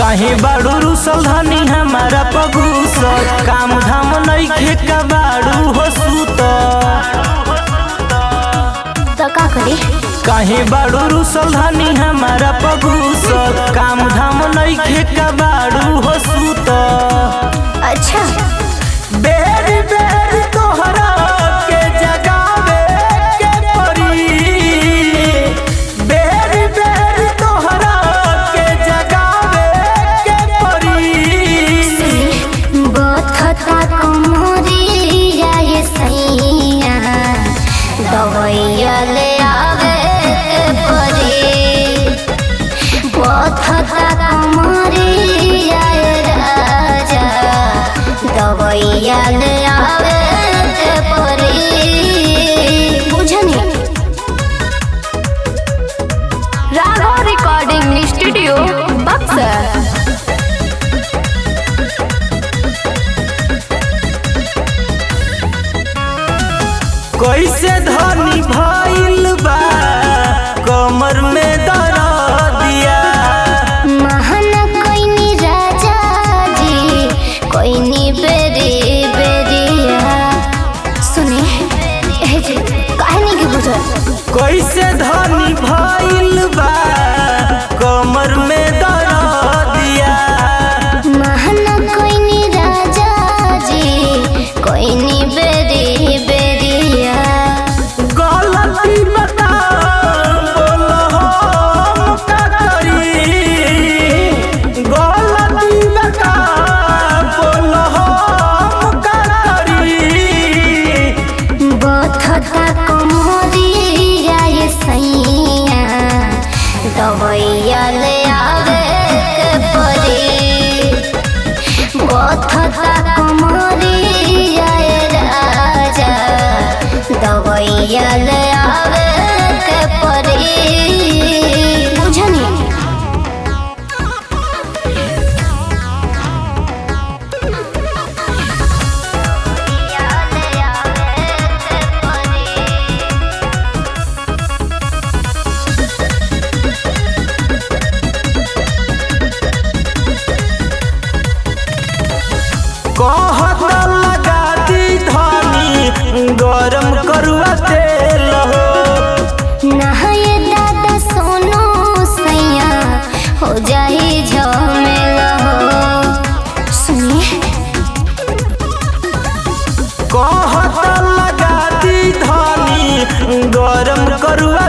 काहे बाड़ू रुसल धनी हमारा पगुसल, काम धाम नइखे का बाड़ू हो सुत। तो का करी? काहे बाड़ू रुसल धनी हमारा पगुसल, काम धाम नइखे का बाड़ू हो सुत। अच्छा बेरी बेरी तोहरा के जगावे के परी, बेरी बेरी तोहरा के जगावे के परी। बथता कमरिया ये सैया, दवैया ले आवे परी। बथता कमरिया ये राजा, दवैया ले आवे परी। बुझनी? Raghav recording studio Buxar. कैसे धनी भइल बा कमर में दरदिया। महना कोइनी राजा जी, कोइनी बेरी बेरिया। सुने ए जी, कहानी के बुझल? कैसे धनी भइल बा कमर में दरदिया। महना कोइनी राजा जी, कोइनी बेरी बेरिया। गलती बता बोल हम का करी, गलती बता बोल हम का करी। बथता कमरिया ये सैया, दवैया ले आवे के परी। बथता कमरिया ये राजा, दवैया ले आवे के परी। बुझनी? कहत लगा दी धनी गरम करुआ तेल हो। नहाए दादा सोनो सैया, हो जाई झमेला हो। सुनिए कहत लगा दी धनी गरम करुआ